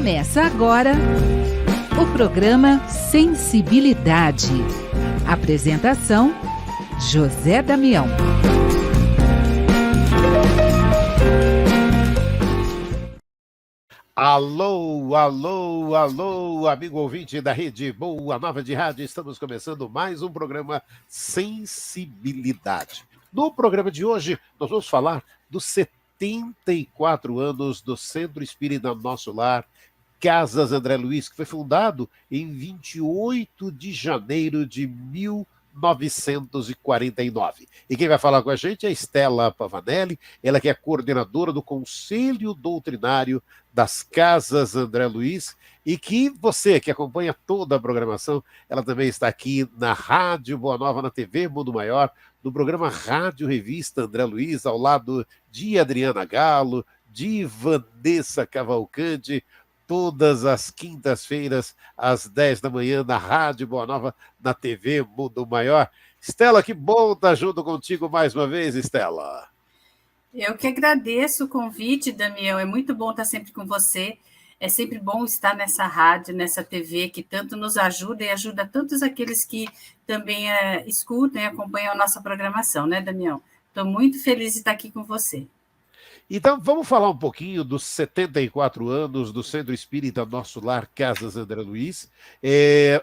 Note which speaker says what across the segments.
Speaker 1: Começa agora o programa Sensibilidade. Apresentação: José Damião.
Speaker 2: Alô, alô, alô, amigo ouvinte da Rede Boa Nova de Rádio. Estamos começando mais um programa Sensibilidade. No programa de hoje, nós vamos falar dos 74 anos do Centro Espírita Nosso Lar, Casas André Luiz, que foi fundado em 28 de janeiro de 1949. E quem vai falar com a gente é a Estela Pavanelli, ela que é coordenadora do Conselho Doutrinário das Casas André Luiz, e que você que acompanha toda a programação, ela também está aqui na Rádio Boa Nova, na TV Mundo Maior, no programa Rádio Revista André Luiz, ao lado de Adriana Galo, de Vanessa Cavalcante, todas as quintas-feiras, às 10 da manhã, na Rádio Boa Nova, na TV Mundo Maior. Estela, que bom estar junto contigo mais uma vez, Estela.
Speaker 3: Eu que agradeço o convite, Damião. É muito bom estar sempre com você. É sempre bom estar nessa rádio, nessa TV, que tanto nos ajuda e ajuda tantos aqueles que também escutam e acompanham a nossa programação, né, Damião? Estou muito feliz de estar aqui com você.
Speaker 2: Então, vamos falar um pouquinho dos 74 anos do Centro Espírita Nosso Lar, Casas André Luiz.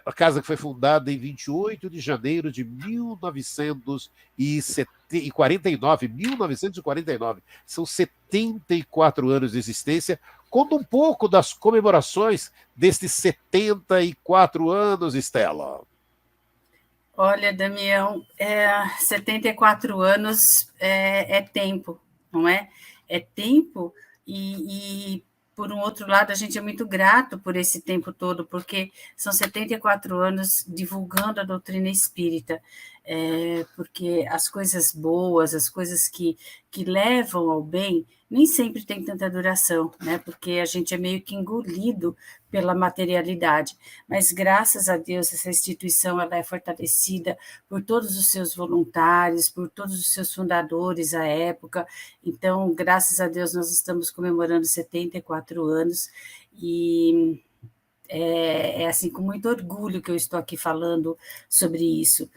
Speaker 2: A casa que foi fundada em 28 de janeiro de 1949. 1949. São 74 anos de existência. Conta um pouco das comemorações destes 74 anos, Estela.
Speaker 3: Olha, Damião, 74 anos é tempo, não é? É tempo e, por um outro lado, a gente é muito grato por esse tempo todo, porque são 74 anos divulgando a doutrina espírita, porque as coisas boas, as coisas que levam ao bem, nem sempre tem tanta duração, né? Porque a gente é meio que engolido pela materialidade, mas graças a Deus essa instituição ela é fortalecida por todos os seus voluntários, por todos os seus fundadores à época. Então, graças a Deus nós estamos comemorando 74 anos e é assim com muito orgulho que eu estou aqui falando sobre isso.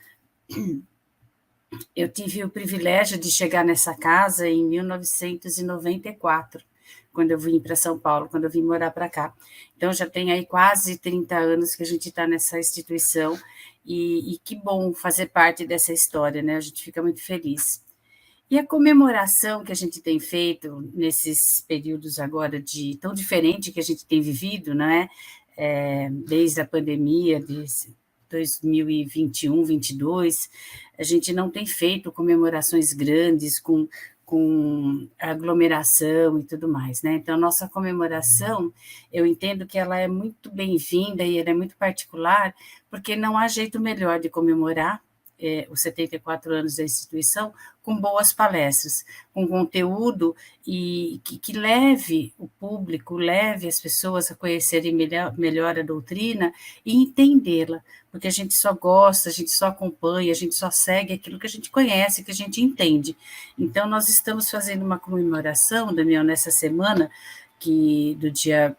Speaker 3: Eu tive o privilégio de chegar nessa casa em 1994, quando eu vim para São Paulo, quando eu vim morar para cá. Então, já tem aí quase 30 anos que a gente está nessa instituição, e que bom fazer parte dessa história, né? A gente fica muito feliz. E a comemoração que a gente tem feito nesses períodos agora de tão diferente que a gente tem vivido, não é? Desde a pandemia, de 2021, 2022, a gente não tem feito comemorações grandes com aglomeração e tudo mais, né? Então, nossa comemoração, eu entendo que ela é muito bem-vinda e ela é muito particular, porque não há jeito melhor de comemorar os 74 anos da instituição com boas palestras, com conteúdo e que leve o público, leve as pessoas a conhecerem melhor a doutrina e entendê-la, porque a gente só gosta, a gente só acompanha, a gente só segue aquilo que a gente conhece, que a gente entende. Então, nós estamos fazendo uma comemoração, Daniel, nessa semana, do dia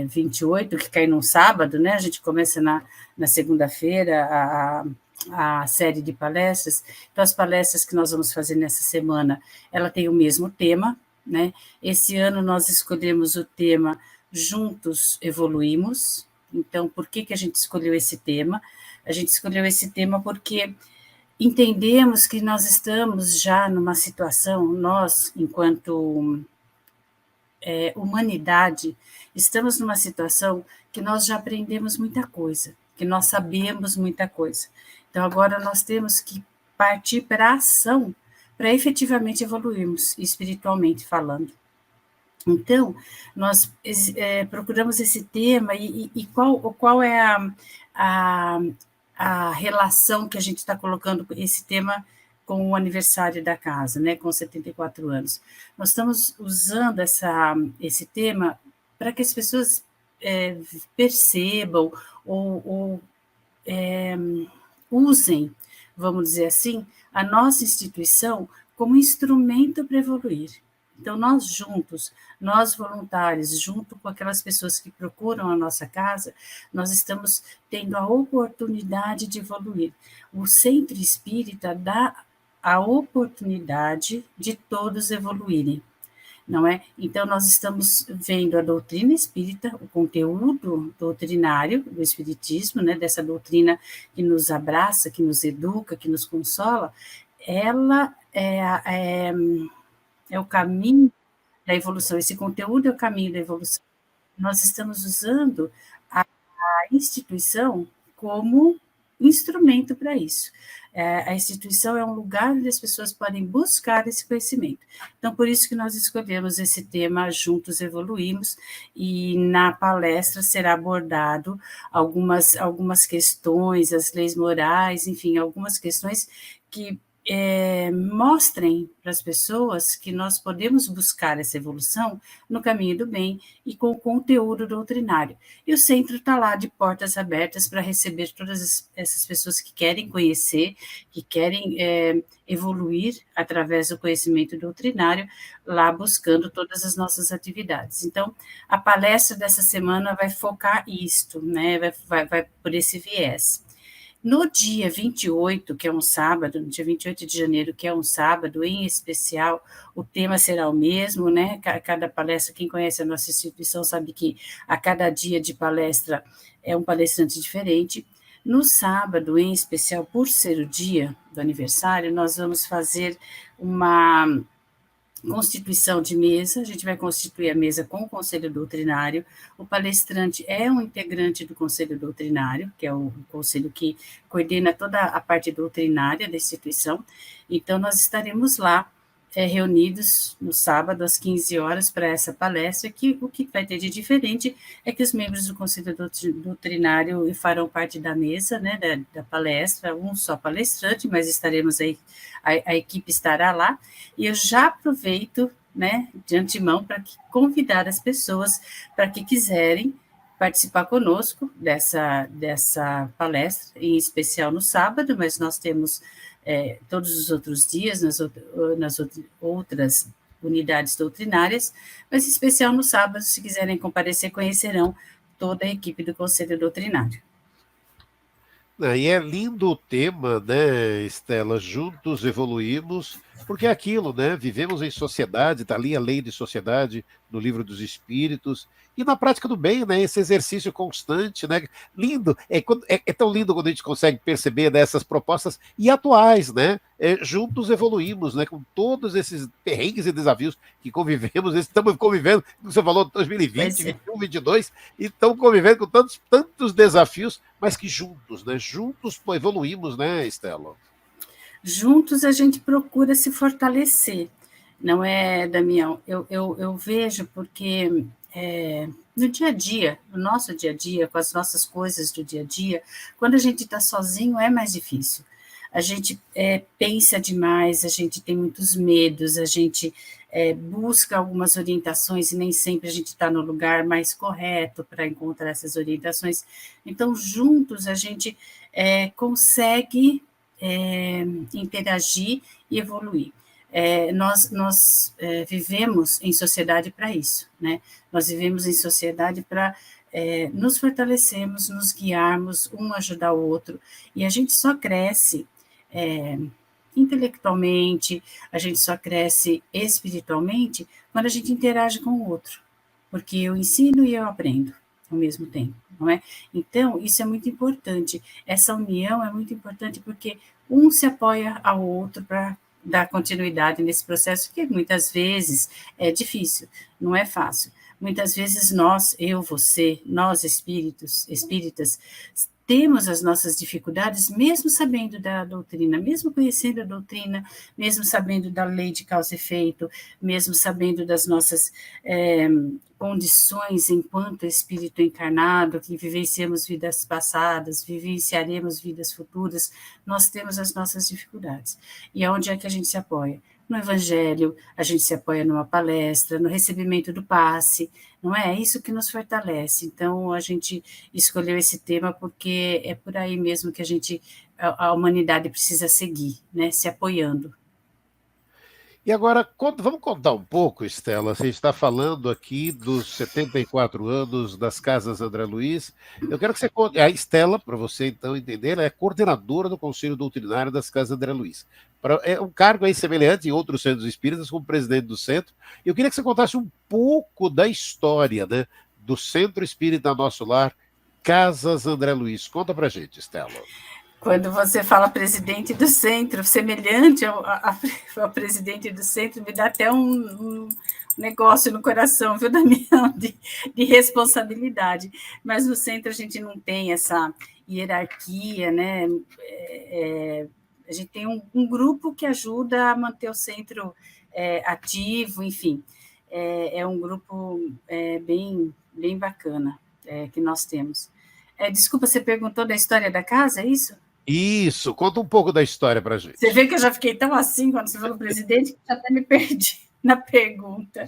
Speaker 3: 28, que cai num sábado, né? A gente começa na segunda-feira a série de palestras. Então, as palestras que nós vamos fazer nessa semana, ela tem o mesmo tema, né? Esse ano nós escolhemos o tema Juntos Evoluímos. Então, por que a gente escolheu esse tema? A gente escolheu esse tema porque entendemos que nós estamos já numa situação, nós, enquanto humanidade, estamos numa situação que nós já aprendemos muita coisa, que nós sabemos muita coisa. Então, agora nós temos que partir para a ação, para efetivamente evoluirmos, espiritualmente falando. Então, nós procuramos esse tema e qual é a relação que a gente está colocando esse tema com o aniversário da casa, né, com 74 anos. Nós estamos usando esse tema para que as pessoas percebam ou usem, vamos dizer assim, a nossa instituição como instrumento para evoluir. Então, nós juntos, nós voluntários, junto com aquelas pessoas que procuram a nossa casa, nós estamos tendo a oportunidade de evoluir. O Centro Espírita dá a oportunidade de todos evoluírem, não é? Então, nós estamos vendo a doutrina espírita, o conteúdo doutrinário do espiritismo, né, dessa doutrina que nos abraça, que nos educa, que nos consola, ela é o caminho da evolução, esse conteúdo é o caminho da evolução. Nós estamos usando a instituição como instrumento para isso. A instituição é um lugar onde as pessoas podem buscar esse conhecimento. Então, por isso que nós escolhemos esse tema Juntos Evoluímos, e na palestra será abordado algumas questões, as leis morais, enfim, algumas questões que mostrem para as pessoas que nós podemos buscar essa evolução no caminho do bem e com o conteúdo doutrinário. E o centro está lá de portas abertas para receber todas essas pessoas que querem conhecer, que querem evoluir através do conhecimento doutrinário, lá buscando todas as nossas atividades. Então, a palestra dessa semana vai focar isto, né? Vai por esse viés. No dia 28, que é um sábado, no dia 28 de janeiro, que é um sábado em especial, o tema será o mesmo, né? Cada palestra, quem conhece a nossa instituição sabe que a cada dia de palestra é um palestrante diferente. No sábado, em especial, por ser o dia do aniversário, nós vamos fazer uma constituição de mesa, a gente vai constituir a mesa com o Conselho Doutrinário, o palestrante é um integrante do Conselho Doutrinário, que é o conselho que coordena toda a parte doutrinária da instituição, então nós estaremos lá reunidos no sábado às 15 horas para essa palestra, que o que vai ter de diferente é que os membros do Conselho Doutrinário farão parte da mesa, né, da palestra, um só palestrante, mas estaremos aí, a equipe estará lá, e eu já aproveito, né, de antemão para convidar as pessoas para que quiserem participar conosco dessa palestra, em especial no sábado, mas nós temos todos os outros dias, nas outras unidades doutrinárias, mas em especial no sábado, se quiserem comparecer, conhecerão toda a equipe do Conselho Doutrinário.
Speaker 2: E é lindo o tema, né, Estela? Juntos evoluímos, porque é aquilo, né? Vivemos em sociedade, está ali a lei de sociedade no Livro dos Espíritos, e na prática do bem, né? Esse exercício constante, né? Lindo, é tão lindo quando a gente consegue perceber dessas propostas e atuais, né? Juntos evoluímos, né? Com todos esses perrengues e desafios que convivemos, estamos convivendo, como você falou, 2020, 2021, 2022, e estamos convivendo com tantos desafios, mas que juntos, né? Juntos evoluímos, né, Estela?
Speaker 3: Juntos a gente procura se fortalecer, não é, Damião? Eu vejo porque no dia a dia, no nosso dia a dia, com as nossas coisas do dia a dia, quando a gente está sozinho é mais difícil. A gente pensa demais, a gente tem muitos medos, a gente busca algumas orientações e nem sempre a gente está no lugar mais correto para encontrar essas orientações. Então, juntos a gente consegue interagir e evoluir. Nós vivemos em sociedade para isso, né? Nós vivemos em sociedade para nos fortalecermos, nos guiarmos, um ajudar o outro, e a gente só cresce intelectualmente, a gente só cresce espiritualmente quando a gente interage com o outro, porque eu ensino e eu aprendo ao mesmo tempo, não é? Então, isso é muito importante, essa união é muito importante porque um se apoia ao outro para dar continuidade nesse processo, que muitas vezes é difícil, não é fácil. Muitas vezes nós, eu, você, nós espíritas, temos as nossas dificuldades, mesmo sabendo da doutrina, mesmo conhecendo a doutrina, mesmo sabendo da lei de causa e efeito, mesmo sabendo das nossas condições enquanto espírito encarnado, que vivenciamos vidas passadas, vivenciaremos vidas futuras, nós temos as nossas dificuldades. E aonde é que a gente se apoia? No Evangelho, a gente se apoia numa palestra, no recebimento do passe, não é? É isso que nos fortalece. Então, a gente escolheu esse tema porque é por aí mesmo que a humanidade precisa seguir, né? Se apoiando.
Speaker 2: E agora, vamos contar um pouco, Estela. Você está falando aqui dos 74 anos das Casas André Luiz. Eu quero que você conte. A Estela, para você então entender, ela é coordenadora do Conselho Doutrinário das Casas André Luiz. É um cargo aí semelhante em outros centros espíritas, como presidente do centro. Eu queria que você contasse um pouco da história, né, do Centro Espírita Nosso Lar, Casas André Luiz. Conta para gente, Estela.
Speaker 3: Quando você fala presidente do centro, semelhante ao presidente do centro, me dá até um negócio no coração, viu, Damião, de responsabilidade. Mas no centro a gente não tem essa hierarquia, né? A gente tem um grupo que ajuda a manter o centro ativo, enfim. É um grupo bem bacana que nós temos. Desculpa, você perguntou da história da casa, é isso?
Speaker 2: Isso, conta um pouco da história para a gente.
Speaker 3: Você vê que eu já fiquei tão assim quando você falou presidente, que já até me perdi na pergunta,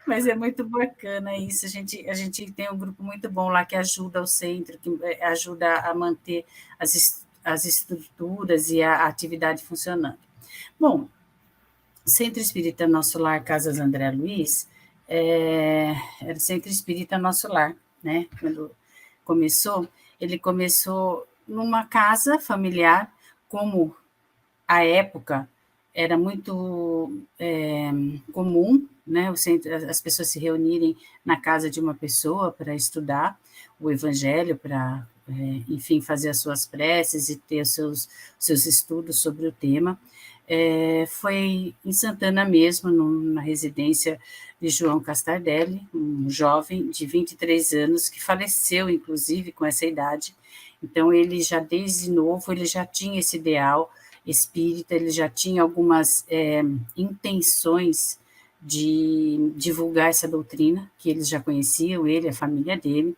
Speaker 3: mas é muito bacana isso. A gente tem um grupo muito bom lá que ajuda o centro, que ajuda a manter as estruturas e a atividade funcionando. Bom, Centro Espírita Nosso Lar, Casas André Luiz, era o Centro Espírita Nosso Lar, né? Quando começou, ele começou numa casa familiar, como à época era muito comum, né, as pessoas se reunirem na casa de uma pessoa para estudar o Evangelho, para, enfim, fazer as suas preces e ter os seus estudos sobre o tema. Foi em Santana mesmo, na residência de João Castardelli, um jovem de 23 anos, que faleceu, inclusive, com essa idade. Então, ele já, desde novo, ele já tinha esse ideal espírita, ele já tinha algumas intenções de divulgar essa doutrina, que eles já conheciam, ele, a família dele.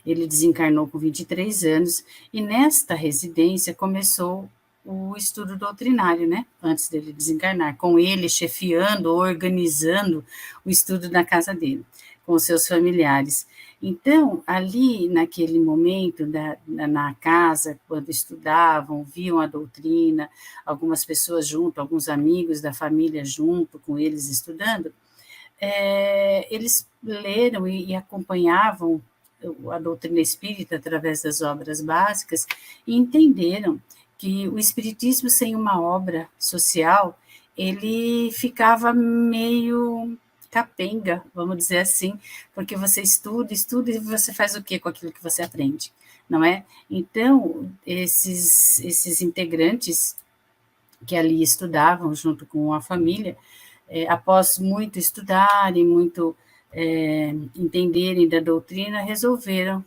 Speaker 3: Ele desencarnou com 23 anos, e nesta residência começou o estudo doutrinário, né? Antes dele desencarnar, com ele chefiando, organizando o estudo na casa dele, com os seus familiares. Então, ali, naquele momento, na casa, quando estudavam, viam a doutrina, algumas pessoas junto, alguns amigos da família junto com eles estudando, eles leram e acompanhavam a doutrina espírita através das obras básicas e entenderam que o espiritismo sem uma obra social, ele ficava meio capenga, vamos dizer assim, porque você estuda e você faz o quê com aquilo que você aprende, não é? Então, esses integrantes que ali estudavam junto com a família, após muito estudarem, muito entenderem da doutrina, resolveram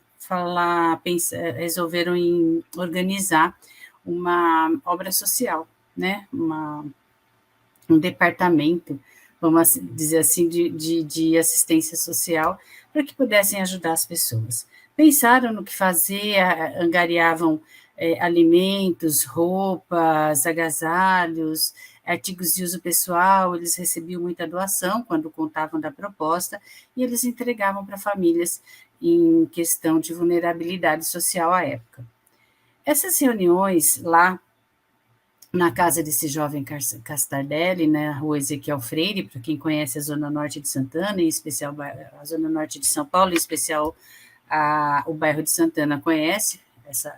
Speaker 3: em organizar uma obra social, né? Um departamento, vamos dizer assim, de assistência social, para que pudessem ajudar as pessoas. Pensaram no que fazer, angariavam alimentos, roupas, agasalhos, artigos de uso pessoal, eles recebiam muita doação quando contavam da proposta, e eles entregavam para famílias em questão de vulnerabilidade social à época. Essas reuniões lá na casa desse jovem Castardelli, na rua Ezequiel Freire, para quem conhece a Zona Norte de Santana, em especial a Zona Norte de São Paulo, em especial o bairro de Santana conhece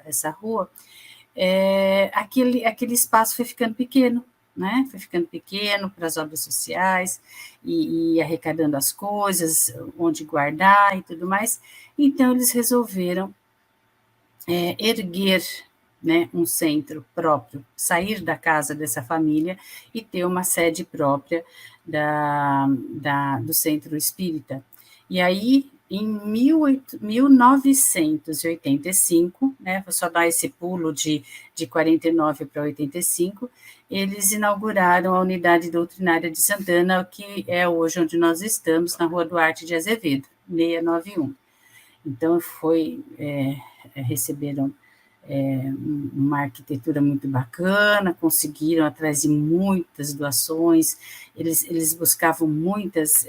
Speaker 3: essa rua, aquele espaço foi ficando pequeno, né? Foi ficando pequeno para as obras sociais e arrecadando as coisas, onde guardar e tudo mais. Então, eles resolveram erguer, né, um centro próprio, sair da casa dessa família e ter uma sede própria do centro espírita. E aí, em 1985, né, vou só dar esse pulo de 49 para 85, eles inauguraram a unidade doutrinária de Santana, que é hoje onde nós estamos, na Rua Duarte de Azevedo, 691. Então, receberam uma arquitetura muito bacana, conseguiram atrás de muitas doações, eles buscavam muitas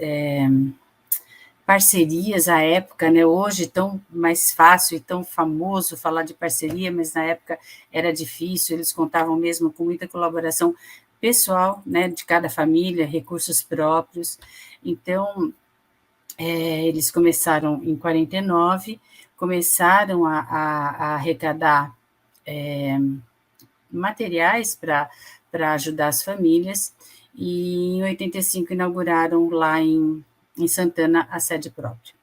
Speaker 3: parcerias à época, né? Hoje tão mais fácil e tão famoso falar de parceria, mas na época era difícil, eles contavam mesmo com muita colaboração pessoal, né, de cada família, recursos próprios. Então, eles começaram em 49, começaram a arrecadar materiais para ajudar as famílias, e em 85 inauguraram lá em Santana a sede própria.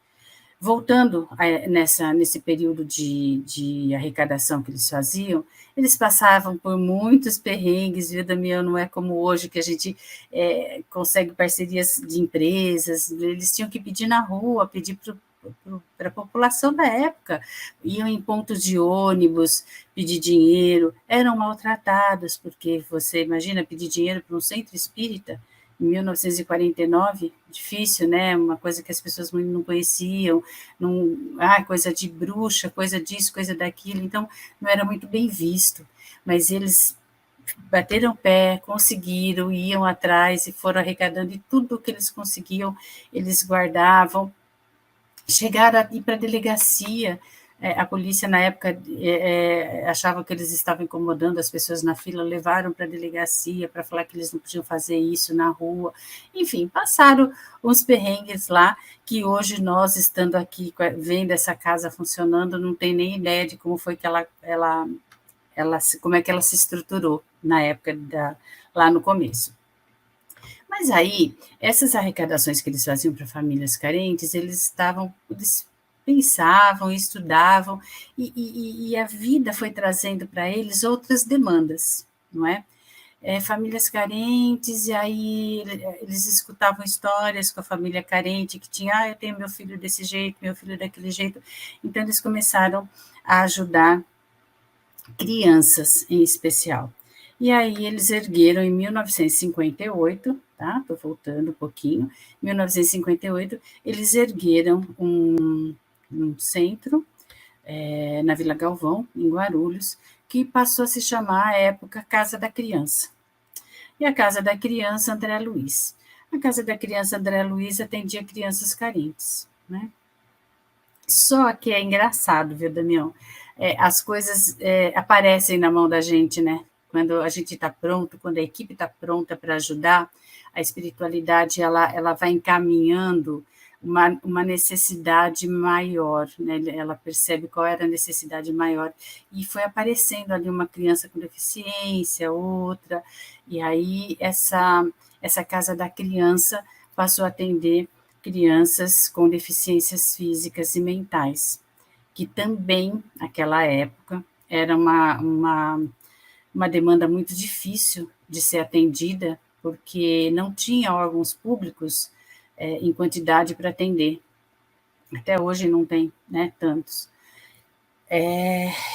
Speaker 3: Voltando nesse período de arrecadação que eles faziam, eles passavam por muitos perrengues, viu, Damião? Não é como hoje que a gente consegue parcerias de empresas, eles tinham que pedir na rua, pedir para a população da época, iam em pontos de ônibus, pedir dinheiro, eram maltratados, porque você imagina pedir dinheiro para um centro espírita, em 1949, difícil, né? Uma coisa que as pessoas não conheciam, coisa de bruxa, coisa disso, coisa daquilo, então não era muito bem visto. Mas eles bateram o pé, conseguiram, iam atrás e foram arrecadando, e tudo que eles conseguiam, eles guardavam. Chegaram a ir para a delegacia. A polícia, na época, achava que eles estavam incomodando as pessoas na fila, levaram para a delegacia para falar que eles não podiam fazer isso na rua. Enfim, passaram uns perrengues lá, que hoje nós, estando aqui, vendo essa casa funcionando, não tem nem ideia de como foi que como é que ela se estruturou na época, lá no começo. Mas aí, essas arrecadações que eles faziam para famílias carentes, eles pensavam, estudavam, e a vida foi trazendo para eles outras demandas, não é? Famílias carentes, e aí eles escutavam histórias com a família carente, que tinha, eu tenho meu filho desse jeito, meu filho daquele jeito, então eles começaram a ajudar crianças em especial. E aí eles ergueram em 1958, tá? Estou voltando um pouquinho, em 1958, eles ergueram um centro na Vila Galvão, em Guarulhos, que passou a se chamar, à época, Casa da Criança. E a Casa da Criança André Luiz. A Casa da Criança André Luiz atendia crianças carentes, né? Só que é engraçado, viu, Damião? As coisas aparecem na mão da gente, né? Quando a gente está pronto, quando a equipe está pronta para ajudar, a espiritualidade ela vai encaminhando uma necessidade maior, né? Ela percebe qual era a necessidade maior, e foi aparecendo ali uma criança com deficiência, outra, e aí essa Casa da Criança passou a atender crianças com deficiências físicas e mentais, que também, naquela época, era uma demanda muito difícil de ser atendida, porque não tinha órgãos públicos em quantidade para atender. Até hoje não tem, né, tantos.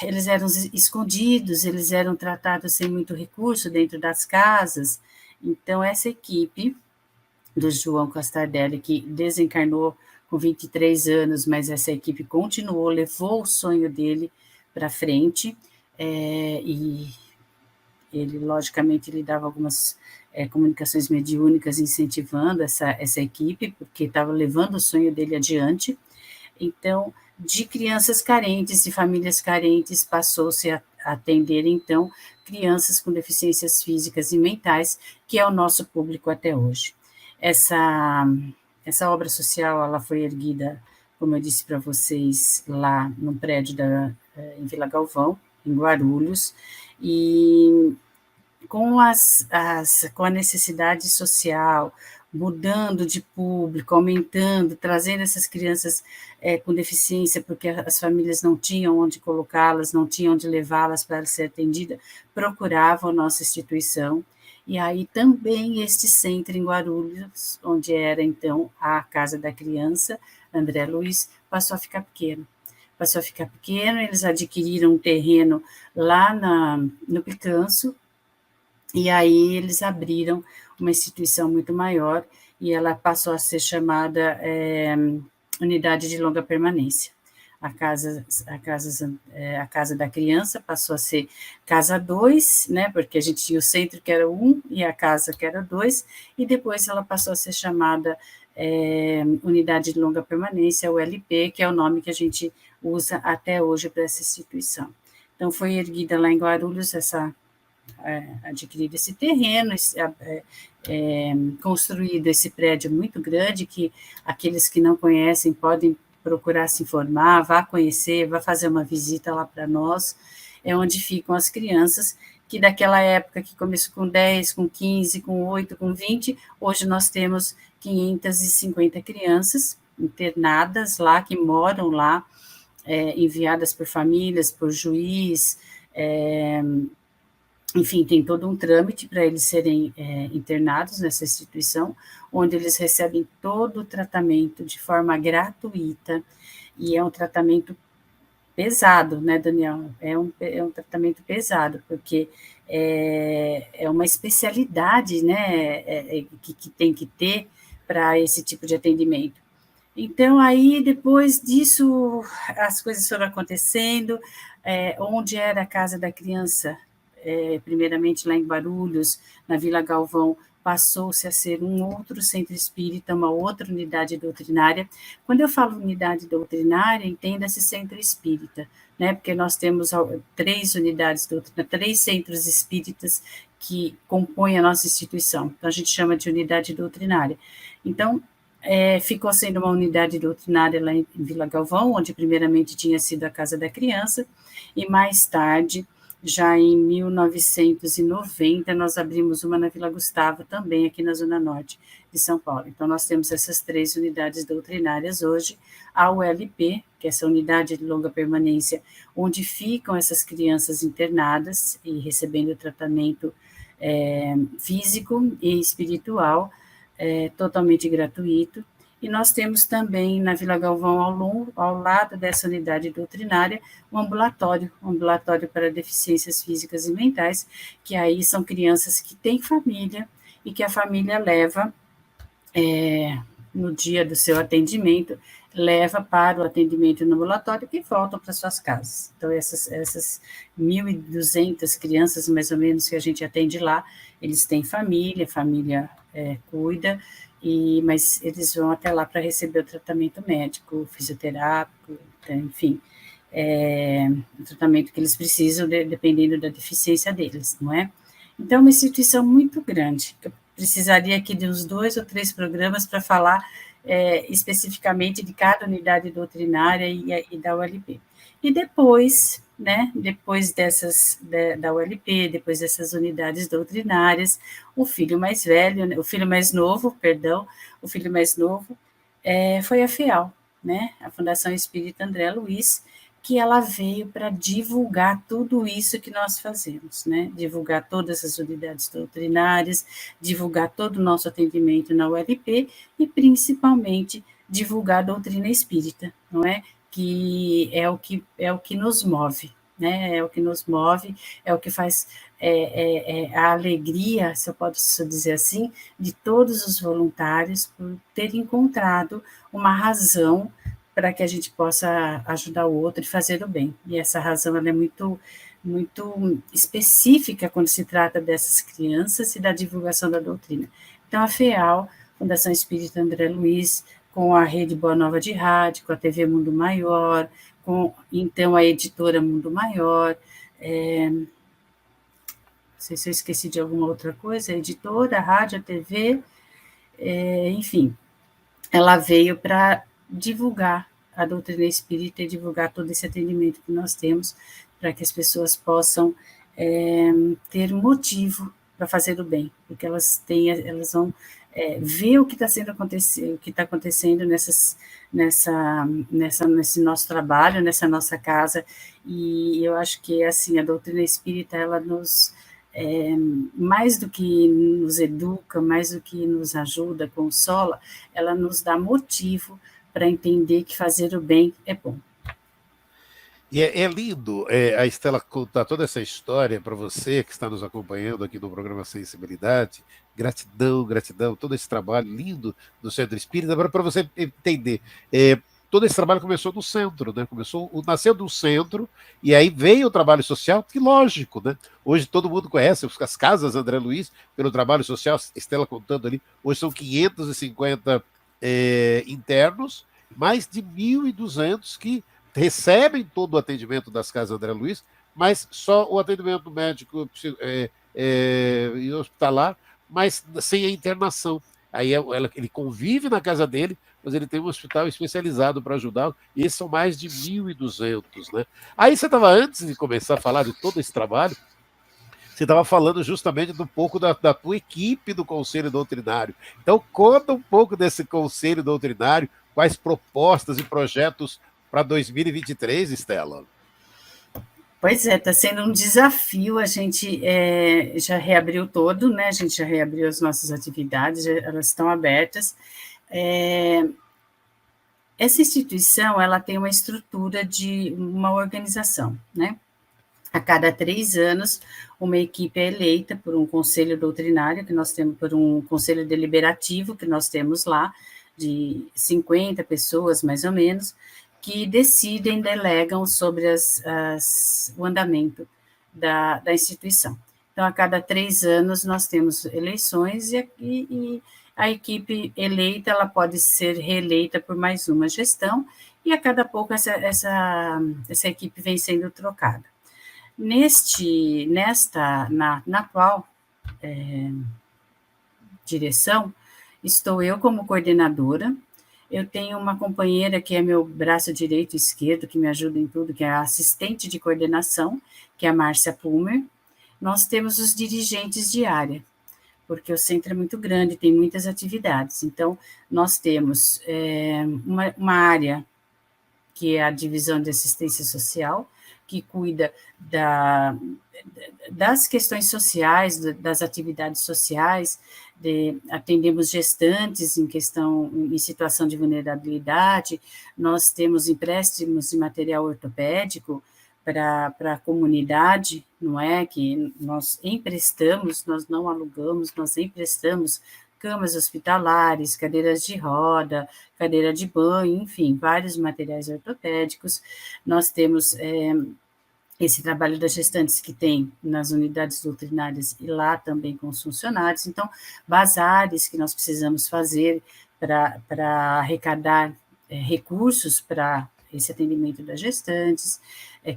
Speaker 3: Eles eram escondidos, eles eram tratados sem muito recurso dentro das casas. Então, essa equipe do João Castardelli, que desencarnou com 23 anos, mas essa equipe continuou, levou o sonho dele para frente, e ele, logicamente, ele dava algumas comunicações mediúnicas incentivando essa equipe, porque estava levando o sonho dele adiante. Então, de crianças carentes, de famílias carentes, passou-se a atender, então, crianças com deficiências físicas e mentais, que é o nosso público até hoje. Essa obra social, ela foi erguida, como eu disse para vocês, lá no prédio em Vila Galvão, em Guarulhos, e com a necessidade social, mudando de público, aumentando, trazendo essas crianças com deficiência, porque as famílias não tinham onde colocá-las, não tinham onde levá-las para ser atendida, procuravam a nossa instituição. E aí também este centro em Guarulhos, onde era então a Casa da Criança, André Luiz, passou a ficar pequeno. Eles adquiriram um terreno lá no Picanço, e aí eles abriram uma instituição muito maior, e ela passou a ser chamada Unidade de Longa Permanência. A Casa da Criança passou a ser Casa 2, né, porque a gente tinha o centro que era 1 e a casa que era 2, e depois ela passou a ser chamada Unidade de Longa Permanência, ULP, que é o nome que a gente usa até hoje para essa instituição. Então, foi erguida lá em Guarulhos essa adquirido esse terreno, construído esse prédio muito grande, que aqueles que não conhecem podem procurar se informar, vá conhecer, vá fazer uma visita lá para nós, é onde ficam as crianças, que daquela época que começou com 10, com 15, com 8, com 20, hoje nós temos 550 crianças internadas lá, que moram lá, enviadas por famílias, por juiz, enfim, tem todo um trâmite para eles serem internados nessa instituição, onde eles recebem todo o tratamento de forma gratuita, e é um tratamento pesado, né, Daniel? É um tratamento pesado, porque é uma especialidade, né, que tem que ter para esse tipo de atendimento. Então, aí, depois disso, as coisas foram acontecendo, onde era a Casa da Criança, primeiramente lá em Guarulhos, na Vila Galvão, passou-se a ser um outro centro espírita, uma outra unidade doutrinária. Quando eu falo unidade doutrinária, entenda-se centro espírita, né? Porque nós temos 3 unidades doutrinárias, 3 centros espíritas que compõem a nossa instituição. Então, a gente chama de unidade doutrinária. Então, ficou sendo uma unidade doutrinária lá em Vila Galvão, onde primeiramente tinha sido a Casa da Criança, e mais tarde, já em 1990, nós abrimos uma na Vila Gustavo, também aqui na Zona Norte de São Paulo. Então, nós temos essas 3 unidades doutrinárias hoje, a ULP, que é essa unidade de longa permanência, onde ficam essas crianças internadas e recebendo tratamento físico e espiritual, totalmente gratuito. E nós temos também, na Vila Galvão, ao lado dessa unidade doutrinária, um ambulatório para deficiências físicas e mentais, que aí são crianças que têm família e que a família leva, no dia do seu atendimento, leva para o atendimento no ambulatório e voltam para suas casas. Então, essas 1.200 crianças, mais ou menos, que a gente atende lá, eles têm família cuida, mas eles vão até lá para receber o tratamento médico, fisioterápico, enfim, o tratamento que eles precisam, dependendo da deficiência deles, não é? Então, é uma instituição muito grande. Eu precisaria aqui de uns 2 ou 3 programas para falar especificamente de cada unidade doutrinária e da ULP. E depois, né, depois da ULP, depois dessas unidades doutrinárias, o filho mais novo foi a FEAL, né, a Fundação Espírita André Luiz, que ela veio para divulgar tudo isso que nós fazemos, né, divulgar todas as unidades doutrinárias, divulgar todo o nosso atendimento na ULP e, principalmente, divulgar a doutrina espírita, não é? Que é o que nos move, né? É o que nos move, é o que faz a alegria, se eu posso dizer assim, de todos os voluntários por ter encontrado uma razão para que a gente possa ajudar o outro e fazer o bem. E essa razão ela é muito, muito específica quando se trata dessas crianças e da divulgação da doutrina. Então, a FEAL, Fundação Espírita André Luiz, com a Rede Boa Nova de Rádio, com a TV Mundo Maior, com, então, a editora Mundo Maior, não sei se eu esqueci de alguma outra coisa, a editora, a rádio, a TV, enfim, ela veio para divulgar a doutrina espírita e divulgar todo esse atendimento que nós temos, para que as pessoas possam ter motivo para fazer o bem, porque elas vão ver o que está acontecendo nesse nosso trabalho, nessa nossa casa, e eu acho que assim, a doutrina espírita, ela nos, mais do que nos educa, mais do que nos ajuda, consola, ela nos dá motivo para entender que fazer o bem é bom.
Speaker 2: E é lindo a Estela contar toda essa história para você que está nos acompanhando aqui no programa Sensibilidade. Gratidão, gratidão, todo esse trabalho lindo do Centro Espírita. Agora, para você entender, todo esse trabalho começou no centro, né? Nasceu do centro, e aí veio o trabalho social, que lógico, né? Hoje todo mundo conhece as casas André Luiz pelo trabalho social. Estela contando ali, hoje são 550 internos, mais de 1.200 que recebem todo o atendimento das casas André Luiz mas só o atendimento médico e hospitalar, mas sem a internação. Aí ele convive na casa dele, mas ele tem um hospital especializado para ajudá-lo, e esses são mais de 1.200, né? Aí você estava, antes de começar a falar de todo esse trabalho, você estava falando justamente um pouco da tua equipe do Conselho Doutrinário. Então, conta um pouco desse Conselho Doutrinário, quais propostas e projetos para 2023, Estela?
Speaker 3: Pois é, está sendo um desafio. A gente já reabriu todo, né? A gente já reabriu as nossas atividades, elas estão abertas. Essa instituição, ela tem uma estrutura de uma organização, né? A cada 3 anos, uma equipe é eleita por um conselho doutrinário, que nós temos, por um conselho deliberativo, que nós temos lá, de 50 pessoas, mais ou menos, que decidem, delegam sobre o andamento da instituição. Então, a cada 3 anos, nós temos eleições e a equipe eleita, ela pode ser reeleita por mais uma gestão, e a cada pouco essa equipe vem sendo trocada. Na atual direção, estou eu como coordenadora, eu tenho uma companheira que é meu braço direito e esquerdo, que me ajuda em tudo, que é a assistente de coordenação, que é a Márcia Pumer. Nós temos os dirigentes de área, porque o centro é muito grande, tem muitas atividades. Então, nós temos uma área que é a divisão de assistência social, que cuida das questões sociais, das atividades sociais, atendemos gestantes em situação de vulnerabilidade, nós temos empréstimos de material ortopédico para a comunidade, não é? Que nós emprestamos, nós não alugamos, nós emprestamos camas hospitalares, cadeiras de roda, cadeira de banho, enfim, vários materiais ortopédicos. Nós temos esse trabalho das gestantes que tem nas unidades doutrinárias e lá também com os funcionários. Então, bazares que nós precisamos fazer para arrecadar recursos para esse atendimento das gestantes,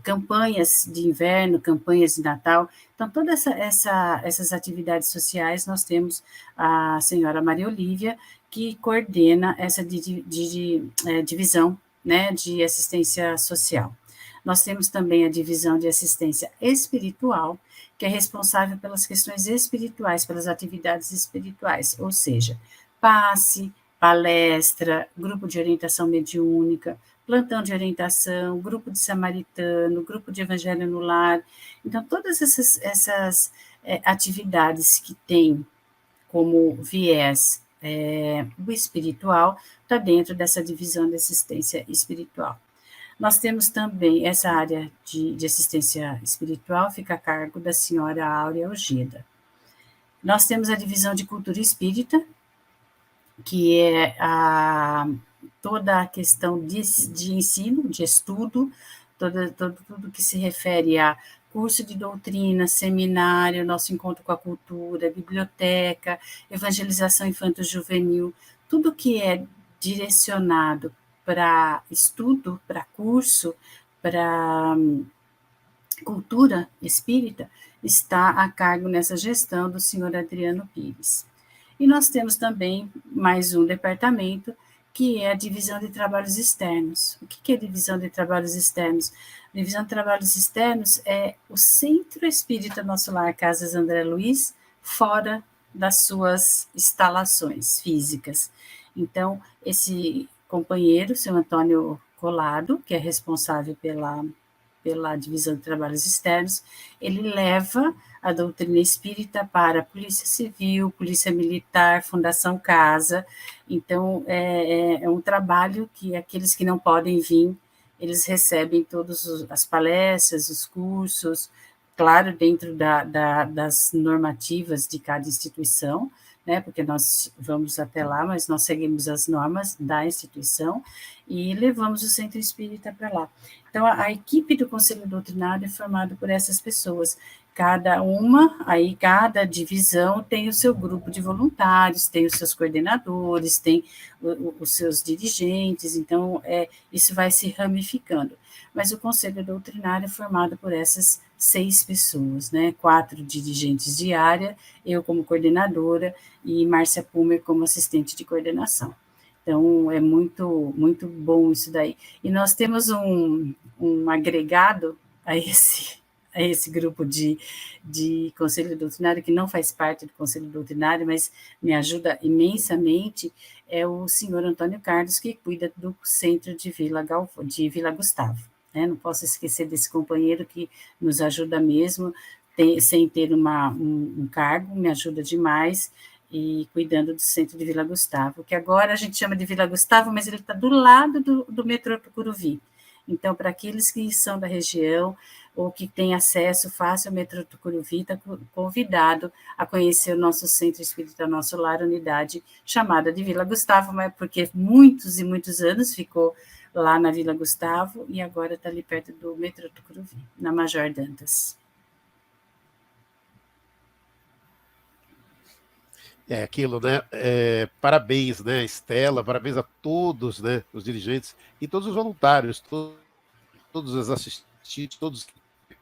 Speaker 3: campanhas de inverno, campanhas de Natal. Então, todas essas atividades sociais, nós temos a senhora Maria Olívia, que coordena essa divisão, né, de assistência social. Nós temos também a divisão de assistência espiritual, que é responsável pelas questões espirituais, pelas atividades espirituais, ou seja, passe, palestra, grupo de orientação mediúnica, plantão de orientação, grupo de samaritano, grupo de evangelho no lar. Então, todas essas atividades que têm como viés o espiritual, está dentro dessa divisão de assistência espiritual. Nós temos também essa área de assistência espiritual, fica a cargo da senhora Áurea Ojeda. Nós temos a divisão de cultura espírita, que é toda a questão de ensino, de estudo, tudo que se refere a curso de doutrina, seminário, nosso encontro com a cultura, biblioteca, evangelização infanto-juvenil, tudo que é direcionado para estudo, para curso, para cultura espírita, está a cargo nessa gestão do senhor Adriano Pires. E nós temos também mais um departamento, que é a divisão de trabalhos externos. O que é divisão de trabalhos externos? A divisão de trabalhos externos é o Centro Espírita Nosso Lar Casas André Luiz, fora das suas instalações físicas. Então, esse companheiro, o seu Antônio Colado, que é responsável pela divisão de trabalhos externos, ele leva a doutrina espírita para a Polícia Civil, Polícia Militar, Fundação Casa. Então, é um trabalho que aqueles que não podem vir, eles recebem todas as palestras, os cursos, claro, dentro das normativas de cada instituição, né, porque nós vamos até lá, mas nós seguimos as normas da instituição e levamos o Centro Espírita para lá. Então, a equipe do Conselho Doutrinário é formada por essas pessoas cada divisão tem o seu grupo de voluntários, tem os seus coordenadores, tem os seus dirigentes, então isso vai se ramificando. Mas o Conselho Doutrinário é formado por essas 6 pessoas, né? 4 dirigentes de área, eu como coordenadora e Márcia Pumer como assistente de coordenação. Então, é muito, muito bom isso daí. E nós temos um agregado a esse grupo de Conselho Doutrinário, que não faz parte do Conselho Doutrinário, mas me ajuda imensamente, é o senhor Antônio Carlos, que cuida do centro de Vila Gustavo. Né? Não posso esquecer desse companheiro que nos ajuda mesmo, sem ter um cargo, me ajuda demais, e cuidando do centro de Vila Gustavo, que agora a gente chama de Vila Gustavo, mas ele está do lado do metrô Tucuruvi. Então, para aqueles que são da região ou que têm acesso fácil ao metrô Tucuruvi, está convidado a conhecer o nosso Centro Espírita Nosso Lar, unidade chamada de Vila Gustavo, mas porque muitos e muitos anos ficou lá na Vila Gustavo e agora está ali perto do metrô Tucuruvi, na Major Dantas.
Speaker 2: É aquilo, né? Parabéns, né, Estela? Parabéns a todos, né, os dirigentes e todos os voluntários, todos os assistentes, todos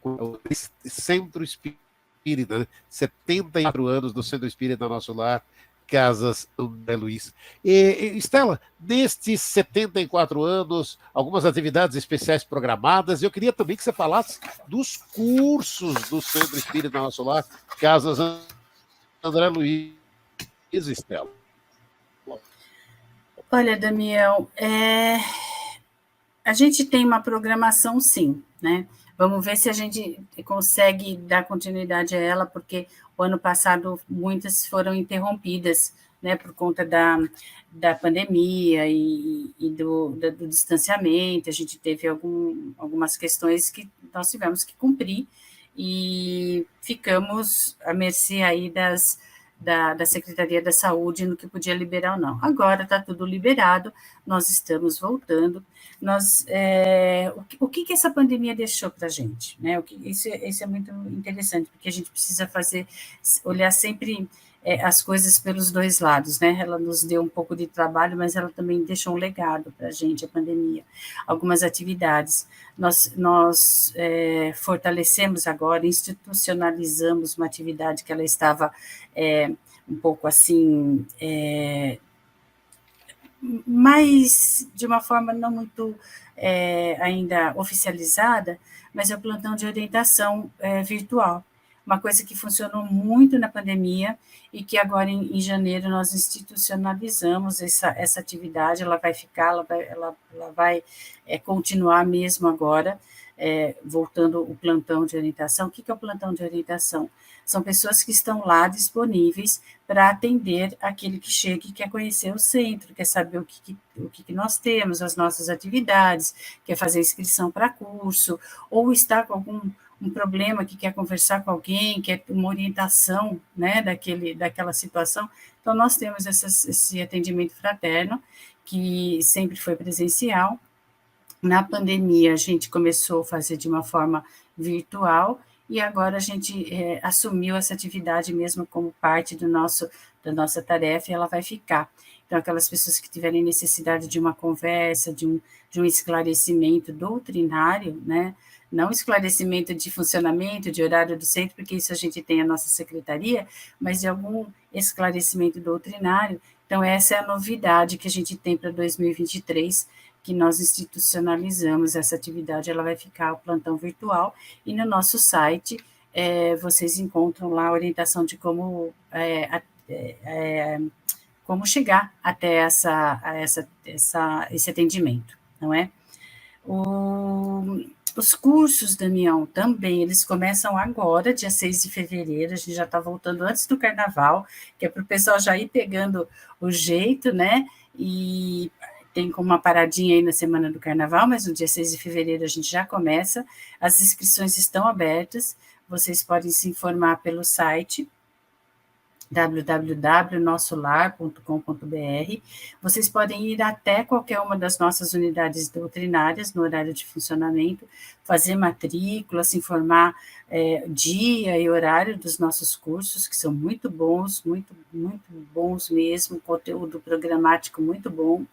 Speaker 2: o Centro Espírita, né? 74 anos do Centro Espírita Nosso Lar, Casas André Luiz. Estela, nestes 74 anos, algumas atividades especiais programadas, eu queria também que você falasse dos cursos do Centro Espírita Nosso Lar, Casas André Luiz. Estela.
Speaker 3: Olha, Damião, a gente tem uma programação, sim, né? Vamos ver se a gente consegue dar continuidade a ela, porque o ano passado muitas foram interrompidas, né, por conta da pandemia e do distanciamento. A gente teve algumas questões que nós tivemos que cumprir e ficamos à mercê aí da Secretaria da Saúde no que podia liberar ou não. Agora está tudo liberado, nós estamos voltando. O que essa pandemia deixou para a gente? Né? Isso é muito interessante, porque a gente precisa olhar sempre as coisas pelos dois lados. Né? Ela nos deu um pouco de trabalho, mas ela também deixou um legado para a gente, a pandemia. Algumas atividades. Nós fortalecemos agora, institucionalizamos uma atividade que ela estava um pouco assim, mas de uma forma não muito ainda oficializada, mas é o plantão de orientação virtual. Uma coisa que funcionou muito na pandemia e que agora em janeiro nós institucionalizamos essa atividade, ela vai ficar, ela vai continuar mesmo agora, voltando o plantão de orientação. O que é o plantão de orientação? São pessoas que estão lá disponíveis para atender aquele que chega e quer conhecer o centro, quer saber o que nós temos, as nossas atividades, quer fazer inscrição para curso, ou está com algum problema que quer conversar com alguém, quer uma orientação, né, daquela situação. Então, nós temos esse atendimento fraterno, que sempre foi presencial. Na pandemia, a gente começou a fazer de uma forma virtual, e agora a gente assumiu essa atividade mesmo como parte da nossa tarefa, e ela vai ficar. Então, aquelas pessoas que tiverem necessidade de uma conversa, de um esclarecimento doutrinário, né? Não esclarecimento de funcionamento, de horário do centro, porque isso a gente tem a nossa secretaria, mas de algum esclarecimento doutrinário. Então, essa é a novidade que a gente tem para 2023, que nós institucionalizamos essa atividade. Ela vai ficar o plantão virtual, e no nosso site vocês encontram lá a orientação de como chegar até esse atendimento, não é? Os cursos, Damião, também, eles começam agora, dia 6 de fevereiro, a gente já está voltando antes do carnaval, que é para o pessoal já ir pegando o jeito, né? E tem como uma paradinha aí na semana do carnaval, mas no dia 6 de fevereiro a gente já começa. As inscrições estão abertas, vocês podem se informar pelo site www.nossolar.com.br. Vocês podem ir até qualquer uma das nossas unidades doutrinárias no horário de funcionamento, fazer matrícula, se informar dia e horário dos nossos cursos, que são muito bons, muito, muito bons mesmo, conteúdo programático muito bom.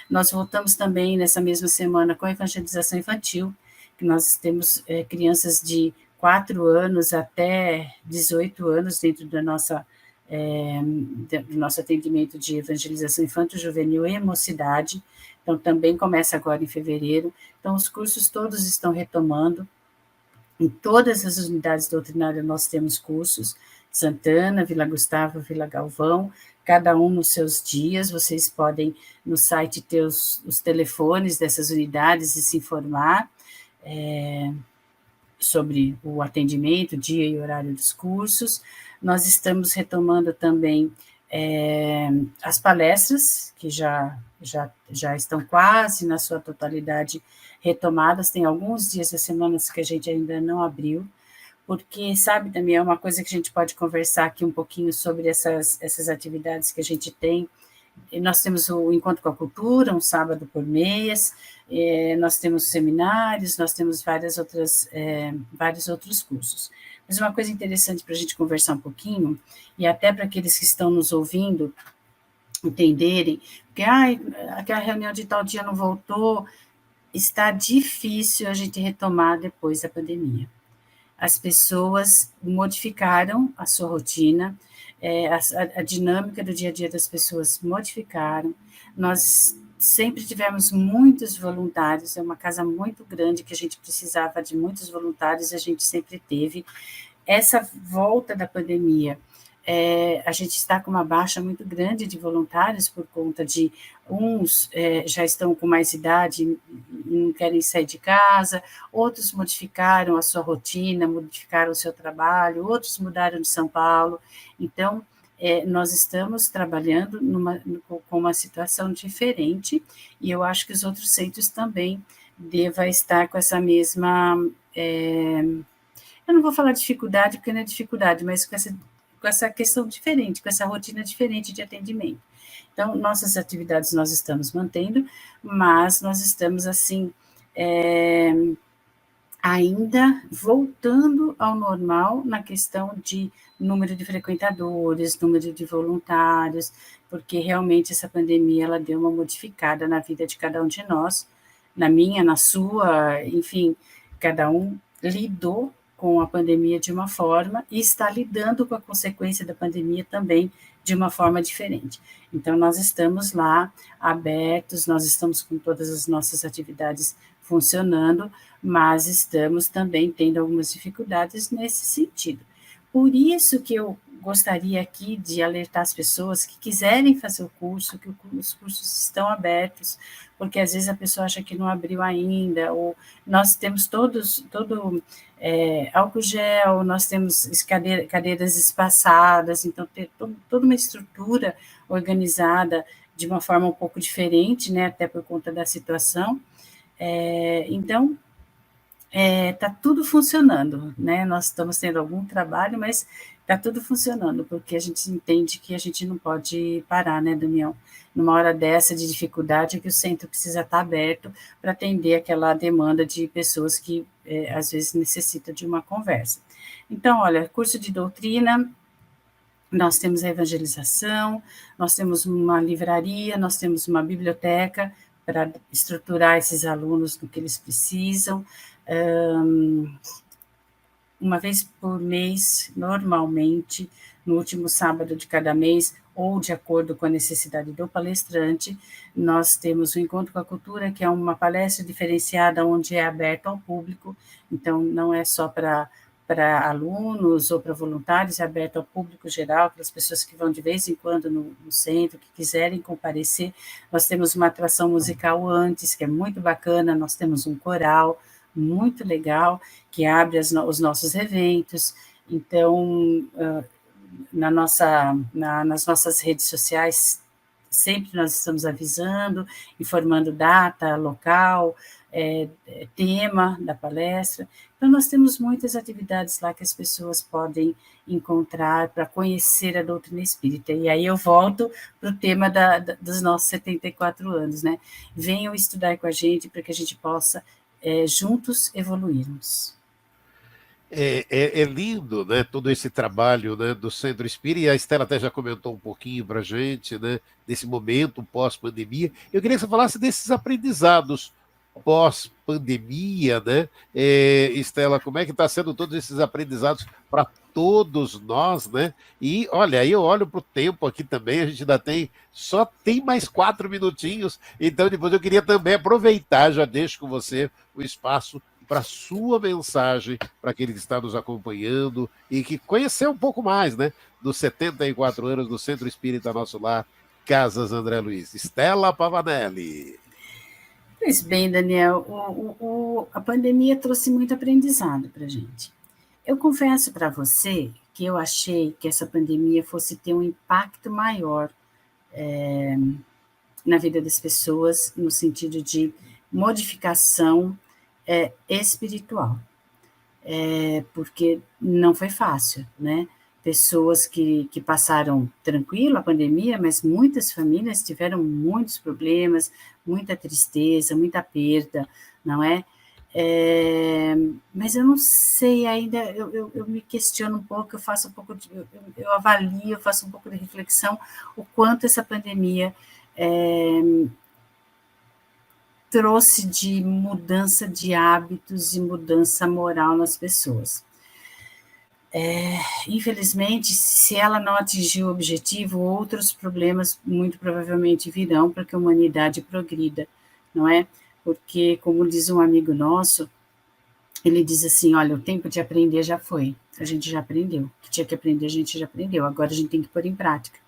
Speaker 3: Nós voltamos também nessa mesma semana com a evangelização infantil, que nós temos crianças de 4 anos até 18 anos dentro da do nosso atendimento de evangelização infanto-juvenil e mocidade. Então, também começa agora em fevereiro. Então, os cursos todos estão retomando. Em todas as unidades doutrinárias nós temos cursos, Santana, Vila Gustavo, Vila Galvão, cada um nos seus dias. Vocês podem, no site, ter os telefones dessas unidades e se informar sobre o atendimento, dia e horário dos cursos. Nós estamos retomando também as palestras, que já estão quase na sua totalidade retomadas. Tem alguns dias da semana que a gente ainda não abriu, porque, sabe, também é uma coisa que a gente pode conversar aqui um pouquinho sobre essas atividades que a gente tem. Nós temos o Encontro com a Cultura, um sábado por mês, nós temos seminários, nós temos vários outros cursos. Mas uma coisa interessante para a gente conversar um pouquinho, e até para aqueles que estão nos ouvindo entenderem, porque aquela reunião de tal dia não voltou, está difícil a gente retomar depois da pandemia. As pessoas modificaram a sua rotina, a dinâmica do dia a dia das pessoas modificaram. Nós sempre tivemos muitos voluntários, é uma casa muito grande que a gente precisava de muitos voluntários, e a gente sempre teve. Essa volta da pandemia, a gente está com uma baixa muito grande de voluntários por conta de uns já estão com mais idade e não querem sair de casa, outros modificaram a sua rotina, modificaram o seu trabalho, outros mudaram de São Paulo. Então, nós estamos trabalhando com uma situação diferente, e eu acho que os outros centros também devem estar com essa mesma... eu não vou falar dificuldade, porque não é dificuldade, mas com essa questão diferente, com essa rotina diferente de atendimento. Então, nossas atividades nós estamos mantendo, mas nós estamos, assim, ainda voltando ao normal na questão de número de frequentadores, número de voluntários, porque realmente essa pandemia ela deu uma modificada na vida de cada um de nós, na minha, na sua, enfim, cada um lidou com a pandemia de uma forma e está lidando com a consequência da pandemia também de uma forma diferente. Então, nós estamos lá abertos, nós estamos com todas as nossas atividades funcionando, mas estamos também tendo algumas dificuldades nesse sentido. Por isso que eu gostaria aqui de alertar as pessoas que quiserem fazer o curso, que os cursos estão abertos, porque às vezes a pessoa acha que não abriu ainda, ou nós temos todo álcool gel, nós temos cadeiras espaçadas, então ter toda uma estrutura organizada de uma forma um pouco diferente, né, até por conta da situação. Então, está tudo funcionando, né? Nós estamos tendo algum trabalho, mas está tudo funcionando, porque a gente entende que a gente não pode parar, né, Damião? Numa hora dessa de dificuldade, é que o centro precisa estar aberto para atender aquela demanda de pessoas que, às vezes, necessitam de uma conversa. Então, olha, curso de doutrina, nós temos a evangelização, nós temos uma livraria, nós temos uma biblioteca para estruturar esses alunos no que eles precisam. Uma vez por mês, normalmente, no último sábado de cada mês, ou de acordo com a necessidade do palestrante, nós temos o Encontro com a Cultura, que é uma palestra diferenciada, onde é aberto ao público, então não é só para alunos ou para voluntários, é aberto ao público geral, para as pessoas que vão de vez em quando no centro, que quiserem comparecer. Nós temos uma atração musical antes, que é muito bacana, nós temos um coral muito legal, que abre os nossos eventos. Então, nas nossas redes sociais, sempre nós estamos avisando, informando data, local, tema da palestra. Então, nós temos muitas atividades lá que as pessoas podem encontrar para conhecer a doutrina espírita. E aí eu volto para o tema dos nossos 74 anos, né? Venham estudar com a gente para que a gente possa juntos evoluirmos.
Speaker 2: É lindo, né, todo esse trabalho, né, do Centro Espírita, e a Estela até já comentou um pouquinho para a gente, né, desse momento pós-pandemia. Eu queria que você falasse desses aprendizados pós-pandemia, né? Estela, como é que está sendo todos esses aprendizados para todos nós, né? E olha, aí eu olho para o tempo aqui também, a gente só tem mais 4 minutinhos, então depois eu queria também aproveitar, já deixo com você o espaço para a sua mensagem, para aquele que está nos acompanhando e que conheceu um pouco mais, né, dos 74 anos do Centro Espírita Nosso Lar, Casas André Luiz. Estela Pavanelli.
Speaker 3: Pois bem, Daniel, a pandemia trouxe muito aprendizado para a gente. Eu confesso para você que eu achei que essa pandemia fosse ter um impacto maior na vida das pessoas, no sentido de modificação espiritual, porque não foi fácil, né? Pessoas que passaram tranquilo a pandemia, mas muitas famílias tiveram muitos problemas, muita tristeza, muita perda, não é? Mas eu não sei ainda, eu me questiono um pouco, eu faço um pouco eu avalio, eu faço um pouco de reflexão o quanto essa pandemia trouxe de mudança de hábitos e mudança moral nas pessoas. Infelizmente, se ela não atingir o objetivo, outros problemas muito provavelmente virão para que a humanidade progrida, não é? Porque, como diz um amigo nosso, ele diz assim, olha, o tempo de aprender já foi, a gente já aprendeu, o que tinha que aprender a gente já aprendeu, agora a gente tem que pôr em prática.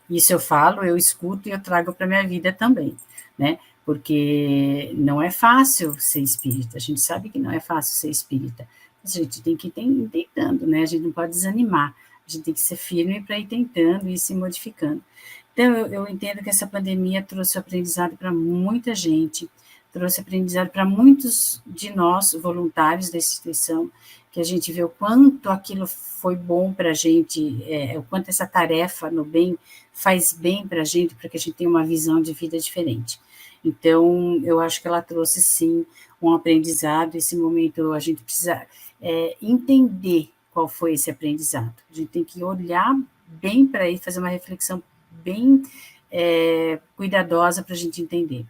Speaker 3: Isso eu falo, eu escuto e eu trago para a minha vida também, né? Porque não é fácil ser espírita, a gente sabe que não é fácil ser espírita, mas a gente tem que ir tentando, né? A gente não pode desanimar, a gente tem que ser firme para ir tentando e ir se modificando. Então, eu entendo que essa pandemia trouxe aprendizado para muita gente, trouxe aprendizado para muitos de nós, voluntários da instituição, que a gente vê o quanto aquilo foi bom para a gente, o quanto essa tarefa no bem faz bem para a gente, para que a gente tenha uma visão de vida diferente. Então, eu acho que ela trouxe, sim, um aprendizado. Esse momento a gente precisa entender qual foi esse aprendizado. A gente tem que olhar bem para ele, fazer uma reflexão bem cuidadosa para a gente entender.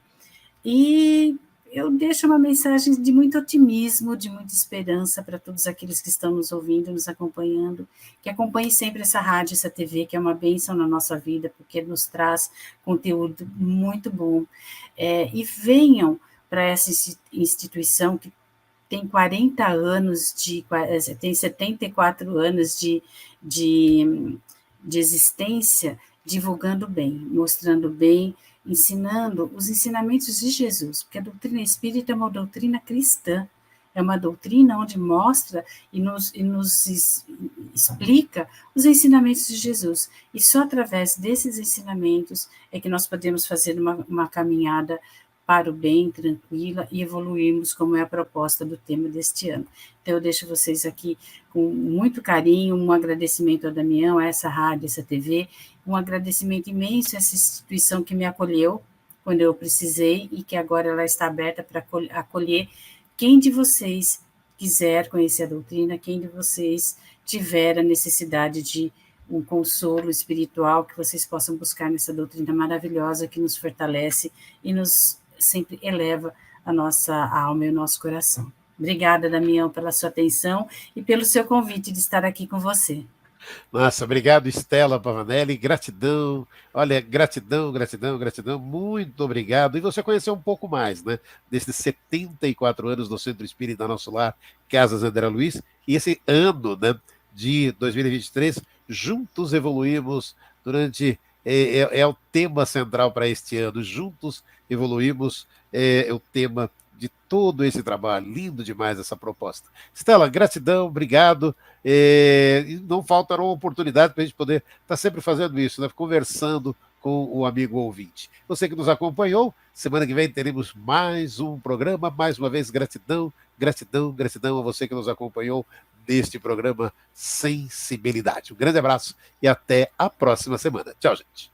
Speaker 3: E eu deixo uma mensagem de muito otimismo, de muita esperança para todos aqueles que estão nos ouvindo, nos acompanhando, que acompanhem sempre essa rádio, essa TV, que é uma bênção na nossa vida, porque nos traz conteúdo muito bom. E venham para essa instituição que tem 40 anos, tem 74 anos de existência, divulgando bem, mostrando bem, ensinando os ensinamentos de Jesus, porque a doutrina espírita é uma doutrina cristã, é uma doutrina onde mostra e nos explica os ensinamentos de Jesus. E só através desses ensinamentos é que nós podemos fazer uma caminhada para o bem, tranquila, e evoluirmos, como é a proposta do tema deste ano. Então, eu deixo vocês aqui com muito carinho, um agradecimento ao Damião, a essa rádio, essa TV, um agradecimento imenso a essa instituição que me acolheu quando eu precisei e que agora ela está aberta para acolher quem de vocês quiser conhecer a doutrina, quem de vocês tiver a necessidade de um consolo espiritual, que vocês possam buscar nessa doutrina maravilhosa que nos fortalece e nos sempre eleva a nossa alma e o nosso coração. Obrigada, Damião, pela sua atenção e pelo seu convite de estar aqui com você.
Speaker 2: Nossa, obrigado, Estela Pavanelli, gratidão, olha, gratidão, muito obrigado. E você conheceu um pouco mais, né, desses 74 anos do Centro Espírita Nosso Lar, Casas André Luiz, e esse ano, né, de 2023, juntos evoluímos durante... É o tema central para este ano, juntos evoluímos, é o tema de todo esse trabalho, lindo demais essa proposta. Estela, gratidão, obrigado, e não faltará uma oportunidade para a gente poder estar sempre fazendo isso, né? Conversando com o amigo ouvinte. Você que nos acompanhou, semana que vem teremos mais um programa. Mais uma vez, gratidão, gratidão, gratidão a você que nos acompanhou neste programa Sensibilidade. Um grande abraço e até a próxima semana. Tchau, gente.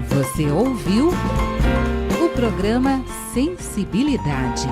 Speaker 1: Você ouviu o programa Sensibilidade.